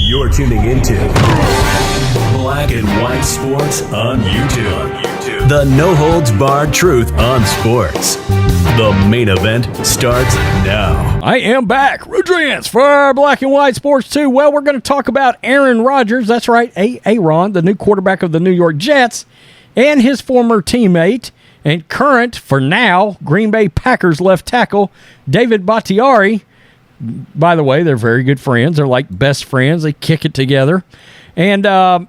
You're tuning into Black and White Sports on YouTube. The no-holds-barred truth on sports. The main event starts now. I am back. Rodriguez for Black and White Sports 2. Well, we're going to talk about Aaron Rodgers. That's right, Aaron, the new quarterback of the New York Jets, and his former teammate and current, for now, Green Bay Packers left tackle David Bakhtiari. By the way, they're very good friends. They're like best friends. They kick it together. And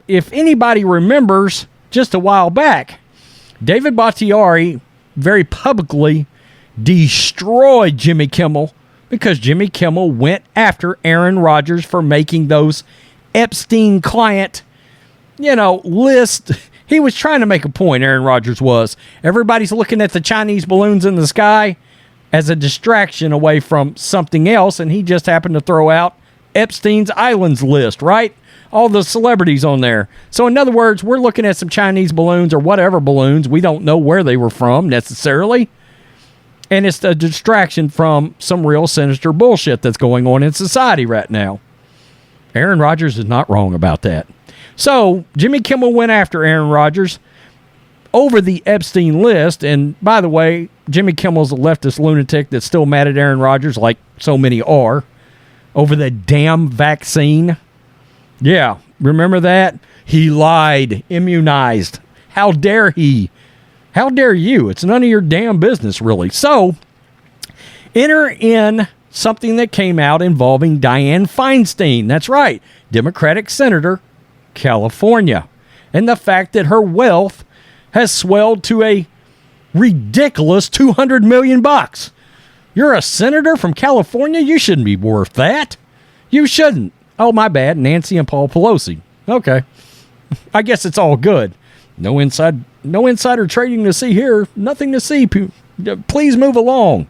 if anybody remembers, just a while back, David Bakhtiari very publicly destroyed Jimmy Kimmel because Jimmy Kimmel went after Aaron Rodgers for making those Epstein client, list. He was trying to make a point, Aaron Rodgers was. Everybody's looking at the Chinese balloons in the sky as a distraction away from something else, and he just happened to throw out Epstein's Islands list, right? All the celebrities on there. So in other words, we're looking at some Chinese balloons or whatever balloons. We don't know where they were from necessarily. And it's a distraction from some real sinister bullshit that's going on in society right now. Aaron Rodgers is not wrong about that. So Jimmy Kimmel went after Aaron Rodgers over the Epstein list. And by the way, Jimmy Kimmel's a leftist lunatic that's still mad at Aaron Rodgers, like so many are, over the damn vaccine. Yeah, remember that? He lied, immunized. How dare he? How dare you? It's none of your damn business, really. So, enter in something that came out involving Dianne Feinstein. That's right, Democratic Senator, California. And the fact that her wealth has swelled to a ridiculous $200 million. You're a senator from California? You shouldn't be worth that. You shouldn't. Oh, my bad. Nancy and Paul Pelosi. Okay. I guess it's all good. No insider trading to see here. Nothing to see. Please move along.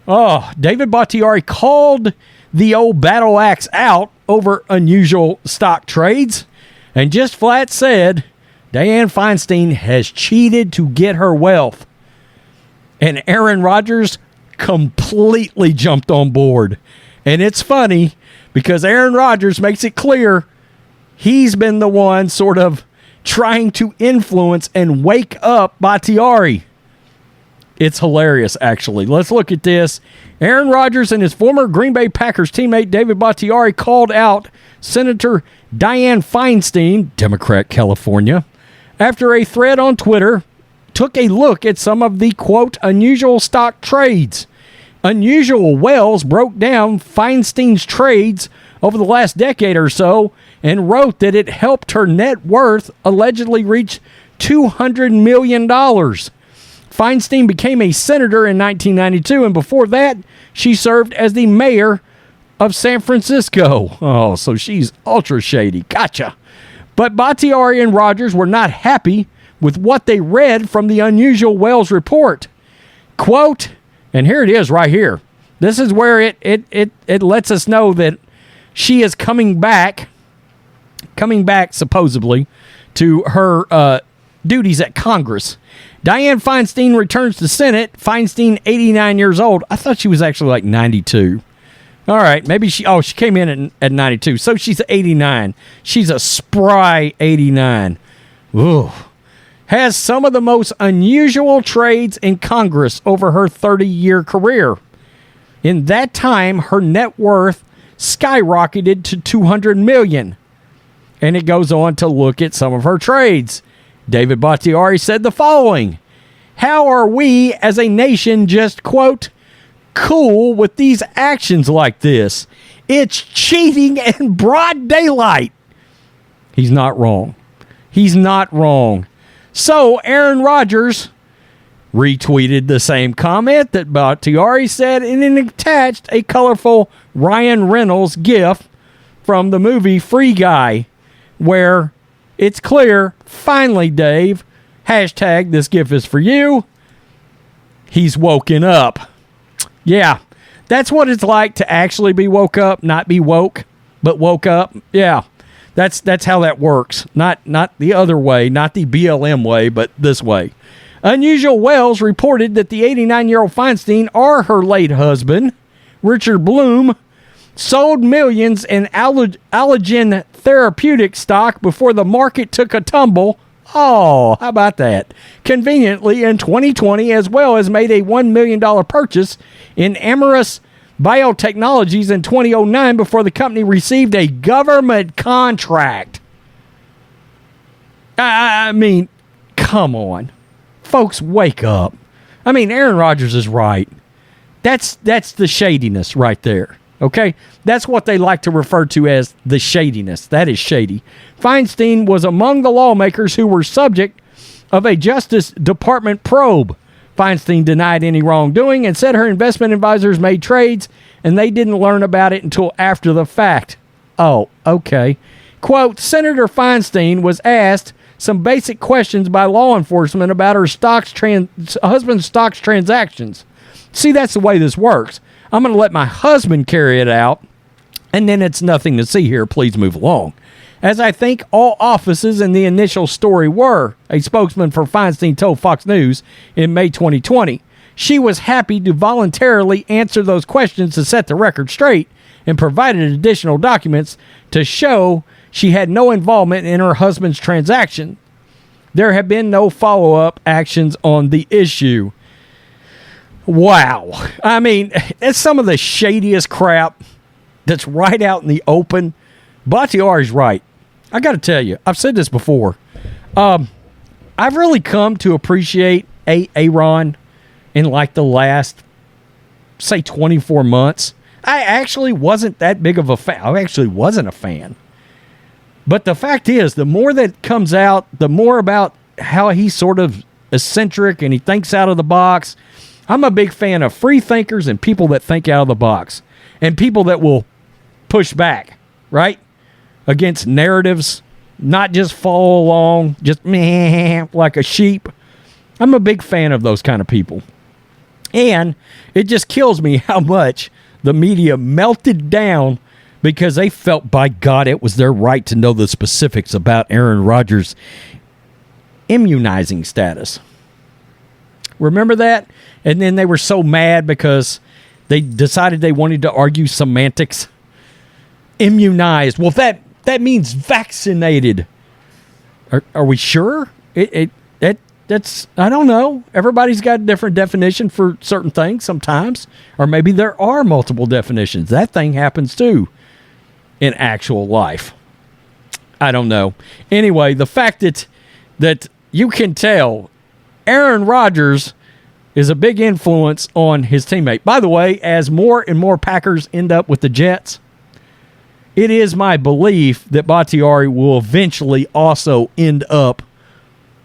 Oh, David Bakhtiari called the old battle axe out over unusual stock trades and just flat said Dianne Feinstein has cheated to get her wealth. And Aaron Rodgers completely jumped on board. And it's funny because Aaron Rodgers makes it clear he's been the one sort of trying to influence and wake up Bakhtiari. It's hilarious, actually. Let's look at this. Aaron Rodgers and his former Green Bay Packers teammate David Bakhtiari called out Senator Dianne Feinstein, Democrat, California, after a thread on Twitter took a look at some of the, quote, unusual stock trades. Unusual Wells broke down Feinstein's trades over the last decade or so and wrote that it helped her net worth allegedly reach $200 million. Feinstein became a senator in 1992, and before that, she served as the mayor of San Francisco. Oh, so she's ultra shady. Gotcha. But Bakhtiari and Rodgers were not happy with what they read from the Unusual Wells report. Quote, and here it is right here. This is where it lets us know that she is coming back supposedly to her duties at Congress. Dianne Feinstein returns to Senate. Feinstein, 89 years old. I thought she was actually like 92. All right, maybe she came in at 92, so she's 89. She's a spry 89. Ooh. Has some of the most unusual trades in Congress over her 30-year career. In that time, her net worth skyrocketed to $200 million. And it goes on to look at some of her trades. David Bakhtiari said the following: how are we as a nation just, quote, cool with these actions like this? It's cheating in broad daylight. He's not wrong. He's not wrong. So Aaron Rodgers retweeted the same comment that Bakhtiari said and then attached a colorful Ryan Reynolds gif from the movie Free Guy, where it's clear, finally, Dave, hashtag this gif is for you. He's woken up. Yeah, that's what it's like to actually be woke up, not be woke, but woke up. Yeah, that's how that works. Not the other way, not the BLM way, but this way. Unusual Wells reported that the 89-year-old Feinstein or her late husband, Richard Bloom, sold millions in allergen therapeutic stock before the market took a tumble. Oh, how about that? Conveniently in 2020, as well as made a $1 million purchase in Amyris Biotechnologies in 2009 before the company received a government contract. I mean, come on. Folks, wake up. I mean, Aaron Rodgers is right. That's the shadiness right there. Okay? That's what they like to refer to as the shadiness. That is shady. Feinstein was among the lawmakers who were subject of a Justice Department probe. Feinstein denied any wrongdoing and said her investment advisors made trades and they didn't learn about it until after the fact. Oh, okay. Quote, Senator Feinstein was asked some basic questions by law enforcement about her husband's stocks transactions. See, that's the way this works. I'm going to let my husband carry it out, and then it's nothing to see here. Please move along. As I think all offices in the initial story were, a spokesman for Feinstein told Fox News in May 2020. She was happy to voluntarily answer those questions to set the record straight and provided additional documents to show she had no involvement in her husband's transaction. There have been no follow-up actions on the issue. Wow. I mean, it's some of the shadiest crap that's right out in the open. Bakhtiari's right. I got to tell you, I've said this before. I've really come to appreciate Aaron in like the last, say, 24 months. I actually wasn't that big of a fan. I actually wasn't a fan. But the fact is, the more that comes out, the more about how he's sort of eccentric and he thinks out of the box. I'm a big fan of free thinkers and people that think out of the box and people that will push back, right? Against narratives, not just follow along, just meh, like a sheep. I'm a big fan of those kind of people. And it just kills me how much the media melted down because they felt, by God, it was their right to know the specifics about Aaron Rodgers' immunizing status. Remember that? And then they were so mad because they decided they wanted to argue semantics. Immunized. Well, that means vaccinated. Are we sure? That's, I don't know. Everybody's got a different definition for certain things sometimes. Or maybe there are multiple definitions. That thing happens too in actual life. I don't know. Anyway, the fact that you can tell Aaron Rodgers is a big influence on his teammate. By the way, as more and more Packers end up with the Jets, it is my belief that Bakhtiari will eventually also end up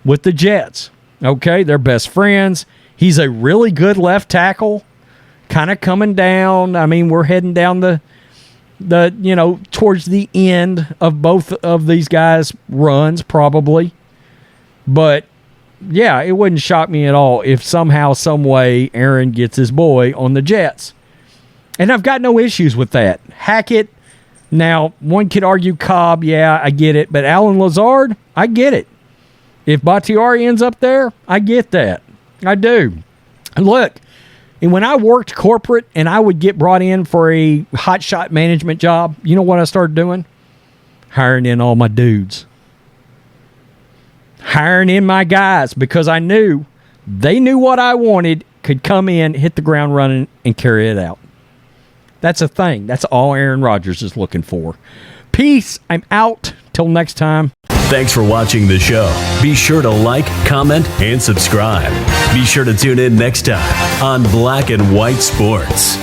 with the Jets. Okay, they're best friends. He's a really good left tackle, kind of coming down. I mean, we're heading down the towards the end of both of these guys' runs, probably. But yeah, it wouldn't shock me at all if somehow, some way, Aaron gets his boy on the Jets. And I've got no issues with that. Hackett, now, one could argue Cobb, yeah, I get it. But Alan Lazard, I get it. If Bakhtiari ends up there, I get that. I do. And look, and when I worked corporate and I would get brought in for a hotshot management job, you know what I started doing? Hiring in all my dudes. Hiring in my guys because I knew they knew what I wanted, could come in, hit the ground running, and carry it out. That's a thing. That's all Aaron Rodgers is looking for. Peace. I'm out. Till next time. Thanks for watching the show. Be sure to like, comment, and subscribe. Be sure to tune in next time on Black and White Sports.